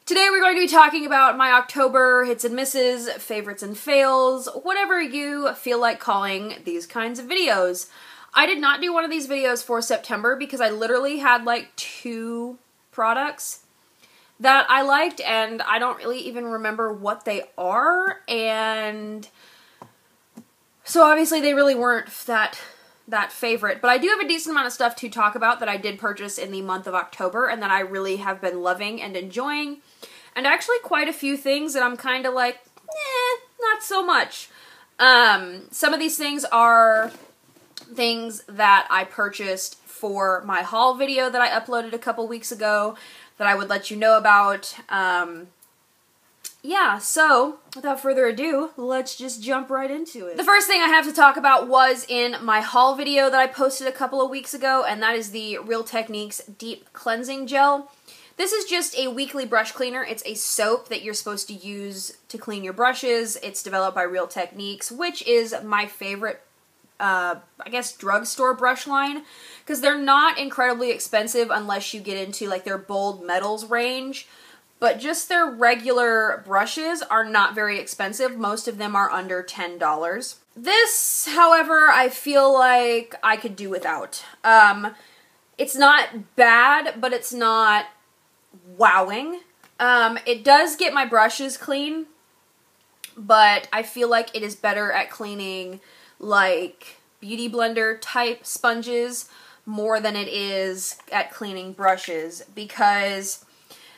Today we're going to be talking about my October hits and misses, favorites and fails, whatever you feel like calling these kinds of videos. I did not do one of these videos for September because I literally had like 2 products that I liked and I don't really even remember what they are, and so obviously they really weren't that favorite. But I do have a decent amount of stuff to talk about that I did purchase in the month of October and that I really have been loving and enjoying. And actually quite a few things that I'm kind of like, not so much. Some of these things are things that I purchased for my haul video that I uploaded a couple weeks ago that I would let you know about. Yeah, so without further ado, let's just jump right into it. The first thing I have to talk about was in my haul video that I posted a couple of weeks ago, and that is the Real Techniques Deep Cleansing Gel. This is just a weekly brush cleaner. It's a soap that you're supposed to use to clean your brushes. It's developed by Real Techniques, which is my favorite, I guess, drugstore brush line, because they're not incredibly expensive unless you get into like their bold metals range. But just their regular brushes are not very expensive. Most of them are under $10. This, however, I feel like I could do without. It's not bad, but it's not wowing. It does get my brushes clean, but I feel like it is better at cleaning like beauty blender type sponges more than it is at cleaning brushes, because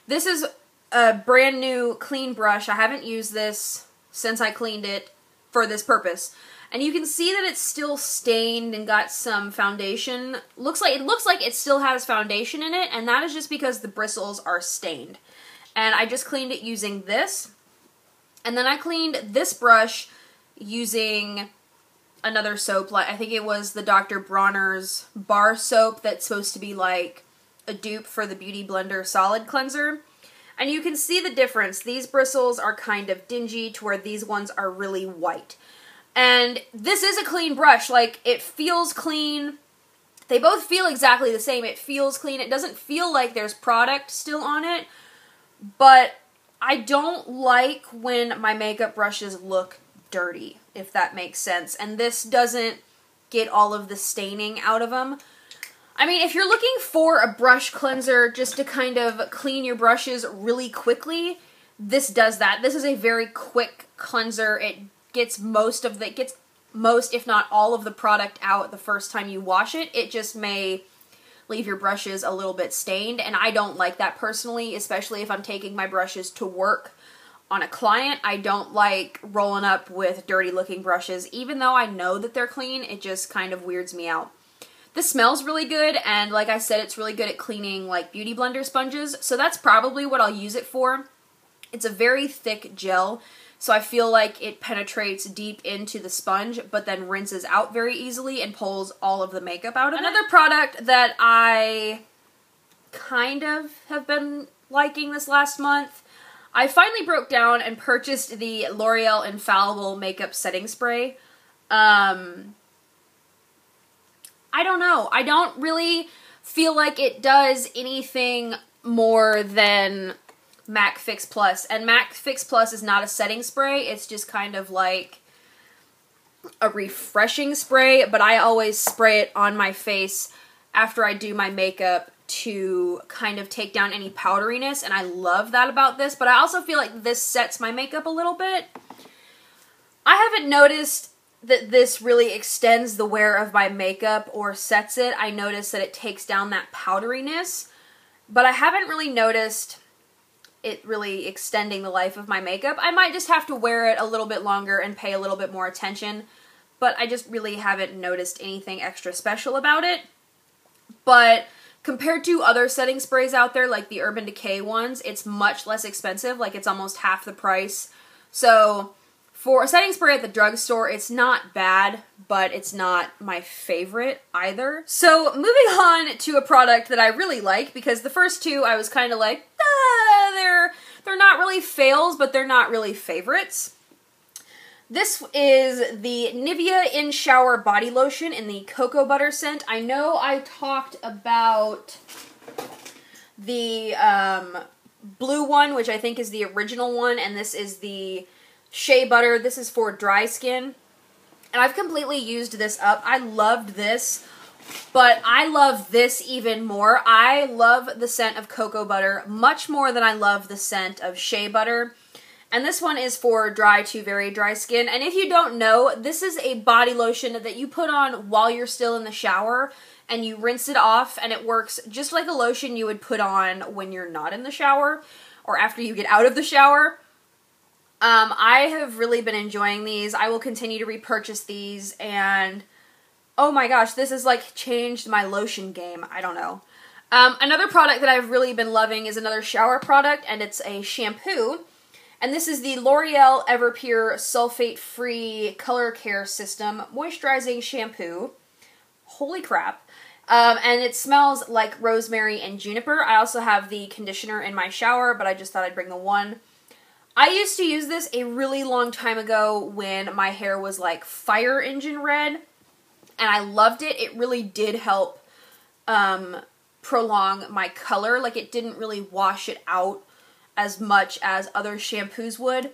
this is a brand new clean brush. I haven't used this since I cleaned it for this purpose. And you can see that it's still stained and got some foundation. It looks like it still has foundation in it, and that is just because the bristles are stained. And I just cleaned it using this. And then I cleaned this brush using another soap. Like, I think it was the Dr. Bronner's bar soap that's supposed to be like a dupe for the Beauty Blender Solid Cleanser. And you can see the difference. These bristles are kind of dingy to where these ones are really white. And this is a clean brush. Like, it feels clean. They both feel exactly the same. It feels clean. It doesn't feel like there's product still on it. But I don't like when my makeup brushes look dirty, if that makes sense. And this doesn't get all of the staining out of them. I mean, if you're looking for a brush cleanser just to kind of clean your brushes really quickly, this does that. This is a very quick cleanser. It gets most, if not all of the product out the first time you wash it. It just may leave your brushes a little bit stained, and I don't like that personally, especially if I'm taking my brushes to work on a client. I don't like rolling up with dirty looking brushes. Even though I know that they're clean, it just kind of weirds me out. This smells really good, and like I said, it's really good at cleaning like beauty blender sponges, so that's probably what I'll use it for. It's a very thick gel, so I feel like it penetrates deep into the sponge, but then rinses out very easily and pulls all of the makeup out of it. Another product that I kind of have been liking this last month, I finally broke down and purchased the L'Oreal Infallible Makeup Setting Spray. I don't know. I don't really feel like it does anything more than MAC Fix Plus. And MAC Fix Plus is not a setting spray. It's just kind of like a refreshing spray. But I always spray it on my face after I do my makeup to kind of take down any powderiness. And I love that about this. But I also feel like this sets my makeup a little bit. I haven't noticed that this really extends the wear of my makeup or sets it. I notice that it takes down that powderiness, but I haven't really noticed it really extending the life of my makeup. I might just have to wear it a little bit longer and pay a little bit more attention, but I just really haven't noticed anything extra special about it. But compared to other setting sprays out there, like the Urban Decay ones, it's much less expensive. Like, it's almost half the price. So for a setting spray at the drugstore, it's not bad, but it's not my favorite either. So moving on to a product that I really like, because the first 2 I was kind of like, they're not really fails, but they're not really favorites. This is the Nivea In Shower Body Lotion in the Cocoa Butter scent. I know I talked about the blue one, which I think is the original one, and this is the Shea Butter. This is for dry skin. And I've completely used this up. I loved this, but I love this even more. I love the scent of cocoa butter much more than I love the scent of shea butter. And this one is for dry to very dry skin. And if you don't know, this is a body lotion that you put on while you're still in the shower, and you rinse it off, and it works just like a lotion you would put on when you're not in the shower or after you get out of the shower. I have really been enjoying these. I will continue to repurchase these, and oh my gosh, this has like changed my lotion game. I don't know. Another product that I've really been loving is another shower product, and it's a shampoo. And this is the L'Oreal Everpure Sulfate-Free Color Care System Moisturizing Shampoo. Holy crap. And it smells like rosemary and juniper. I also have the conditioner in my shower, but I just thought I'd bring the one. I used to use this a really long time ago when my hair was like fire engine red, and I loved it. It really did help prolong my color. Like, it didn't really wash it out as much as other shampoos would.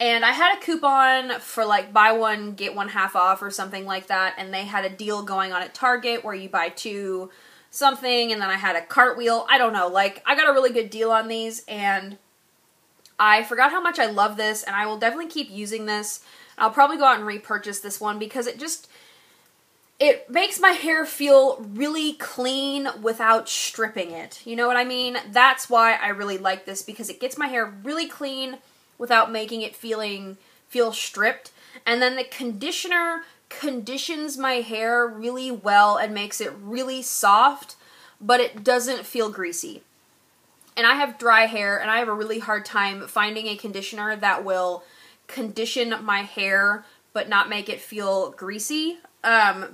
And I had a coupon for like buy one, get one half off or something like that, and they had a deal going on at Target where you buy two something, and then I had a cartwheel. I don't know, like, I got a really good deal on these, and I forgot how much I love this, and I will definitely keep using this. I'll probably go out and repurchase this one because it makes my hair feel really clean without stripping it. You know what I mean? That's why I really like this, because it gets my hair really clean without making it feel stripped. And then the conditioner conditions my hair really well and makes it really soft, but it doesn't feel greasy. And I have dry hair, and I have a really hard time finding a conditioner that will condition my hair but not make it feel greasy.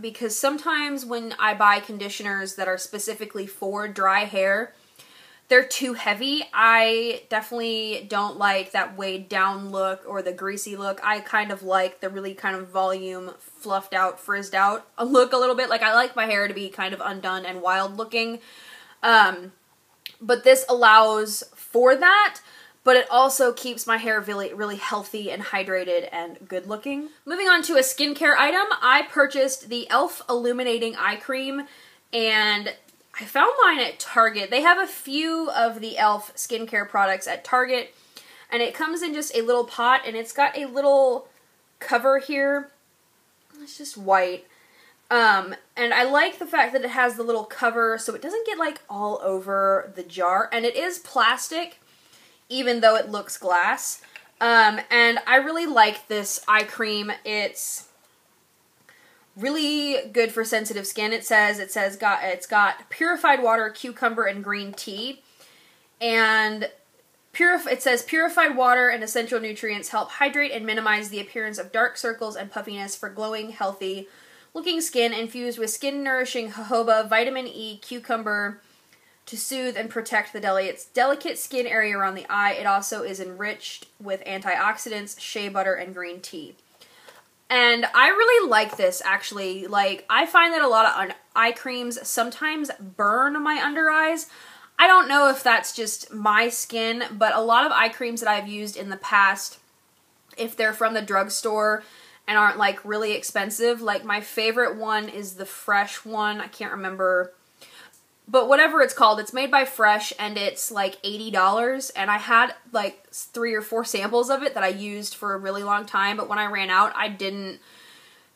Because sometimes when I buy conditioners that are specifically for dry hair, they're too heavy. I definitely don't like that weighed down look or the greasy look. I kind of like the really kind of volume, fluffed out, frizzed out look a little bit. Like, I like my hair to be kind of undone and wild looking. But this allows for that, but it also keeps my hair really, really healthy and hydrated and good looking. Moving on to a skincare item, I purchased the e.l.f. Illuminating Eye Cream, and I found mine at Target. They have a few of the e.l.f. skincare products at Target, and it comes in just a little pot, and it's got a little cover here. It's just white. And I like the fact that it has the little cover so it doesn't get like all over the jar, and it is plastic even though it looks glass. And I really like this eye cream. It's really good for sensitive skin. It's got purified water, cucumber, and green tea. And it says purified water and essential nutrients help hydrate and minimize the appearance of dark circles and puffiness for glowing, healthy looking skin, infused with skin-nourishing jojoba, vitamin E, cucumber to soothe and protect the delicate skin area around the eye. It also is enriched with antioxidants, shea butter, and green tea. And I really like this, actually. Like, I find that a lot of eye creams sometimes burn my under eyes. I don't know if that's just my skin, but a lot of eye creams that I've used in the past, if they're from the drugstore and aren't like really expensive, like my favorite one is the Fresh one. I can't remember, but whatever it's called, it's made by Fresh, and it's like $80, and I had like 3 or 4 samples of it that I used for a really long time, but when I ran out, I didn't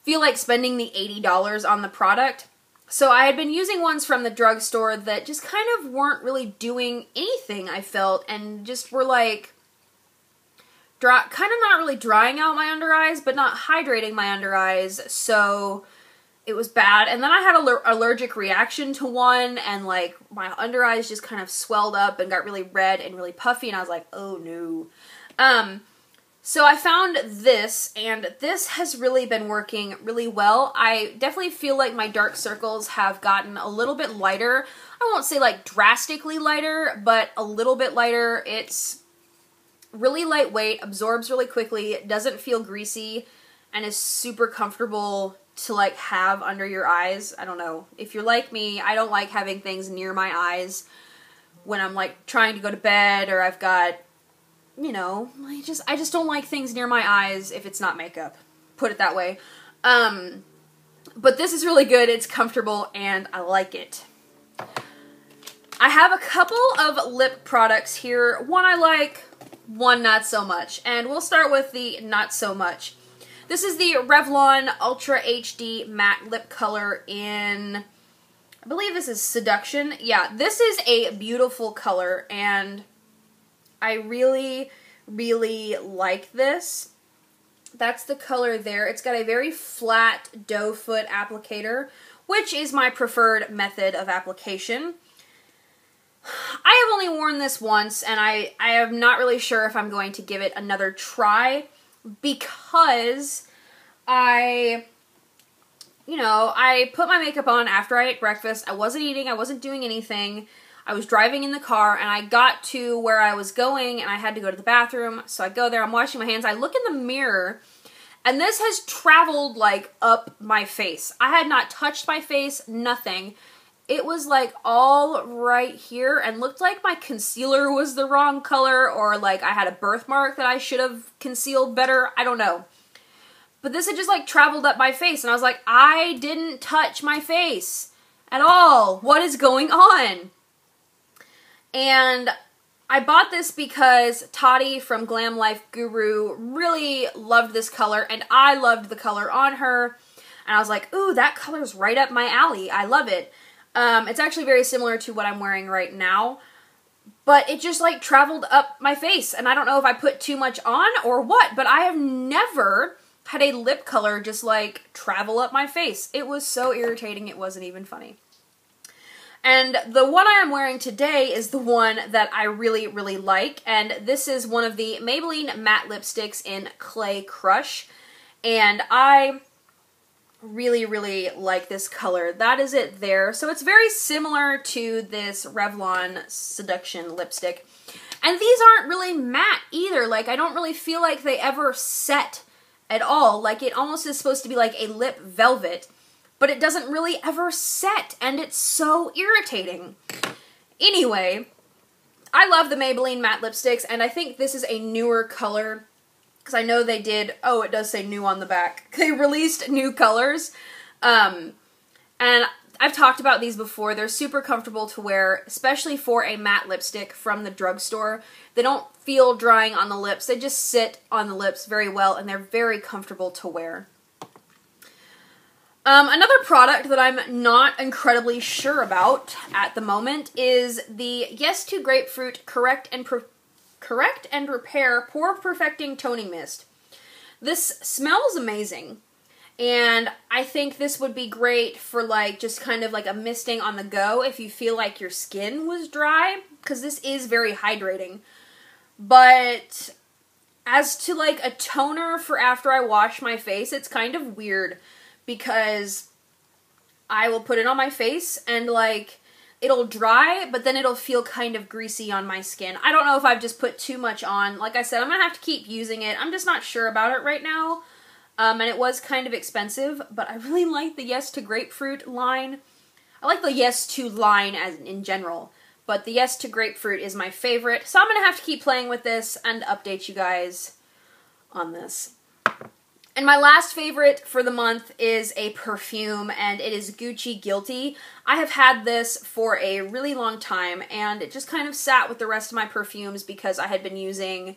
feel like spending the $80 on the product. So I had been using ones from the drugstore that just kind of weren't really doing anything, I felt, and just were like kind of not really drying out my under eyes, but not hydrating my under eyes, so it was bad. And then I had an allergic reaction to one, and like my under eyes just kind of swelled up and got really red and really puffy, and I was like, oh no. So I found this, and this has really been working really well. I definitely feel like my dark circles have gotten a little bit lighter. I won't say like drastically lighter, but a little bit lighter. It's really lightweight, absorbs really quickly, doesn't feel greasy, and is super comfortable to like have under your eyes. I don't know. If you're like me, I don't like having things near my eyes when I'm like trying to go to bed, or I've got, you know, I just don't like things near my eyes if it's not makeup. Put it that way. But this is really good. It's comfortable and I like it. I have a couple of lip products here. One I like, one not so much. And we'll start with the not so much. This is the Revlon Ultra HD Matte Lip Color in, I believe this is Seduction. Yeah, this is a beautiful color and I really, really like this. That's the color there. It's got a very flat doe foot applicator, which is my preferred method of application. I have only worn this once, and I am not really sure if I'm going to give it another try, because I put my makeup on after I ate breakfast. I wasn't eating, I wasn't doing anything. I was driving in the car, and I got to where I was going, and I had to go to the bathroom, so I go there, I'm washing my hands, I look in the mirror, and this has traveled, like, up my face. I had not touched my face, nothing. It was, like, all right here, and looked like my concealer was the wrong color, or, like, I had a birthmark that I should have concealed better, I don't know. But this had just, like, traveled up my face, and I was like, I didn't touch my face at all. What is going on? And I bought this because Toddy from Glam Life Guru really loved this color, and I loved the color on her. And I was like, ooh, that color's right up my alley. I love it. It's actually very similar to what I'm wearing right now, but it just like traveled up my face. And I don't know if I put too much on or what, but I have never had a lip color just like travel up my face. It was so irritating, it wasn't even funny. And the one I am wearing today is the one that I really, really like. And this is one of the Maybelline matte lipsticks in Clay Crush. And I really, really like this color. That is it there. So it's very similar to this Revlon Seduction lipstick. And these aren't really matte either. Like, I don't really feel like they ever set at all. Like, it almost is supposed to be like a lip velvet, but it doesn't really ever set, and it's so irritating. Anyway, I love the Maybelline matte lipsticks, and I think this is a newer color, because I know they did, oh, it does say new on the back. They released new colors, and I've talked about these before. They're super comfortable to wear, especially for a matte lipstick from the drugstore. They don't feel drying on the lips. They just sit on the lips very well, and they're very comfortable to wear. Another product that I'm not incredibly sure about at the moment is the Yes to Grapefruit Correct and Repair Pore Perfecting Toning Mist. This smells amazing, and I think this would be great for like just kind of like a misting on the go if you feel like your skin was dry, because this is very hydrating. But as to like a toner for after I wash my face, it's kind of weird, because I will put it on my face and like it'll dry, but then it'll feel kind of greasy on my skin. I don't know if I've just put too much on. Like I said, I'm gonna have to keep using it. I'm just not sure about it right now. And it was kind of expensive, but I really like the Yes to Grapefruit line. I like the Yes to line as in general, but the Yes to Grapefruit is my favorite. So I'm gonna have to keep playing with this and update you guys on this. And my last favorite for the month is a perfume, and it is Gucci Guilty. I have had this for a really long time, and it just kind of sat with the rest of my perfumes because I had been using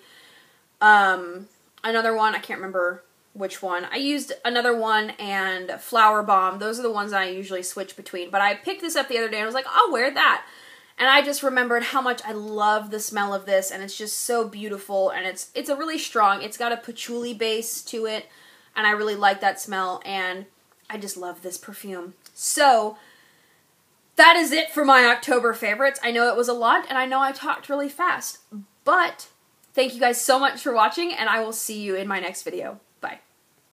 another one. I can't remember which one. I used another one and Flower Bomb. Those are the ones I usually switch between. But I picked this up the other day and I was like, I'll wear that. And I just remembered how much I love the smell of this, and it's just so beautiful, and it's a really strong, it's got a patchouli base to it. And I really like that smell, and I just love this perfume. So, that is it for my October favorites. I know it was a lot, and I know I talked really fast. But, thank you guys so much for watching, and I will see you in my next video.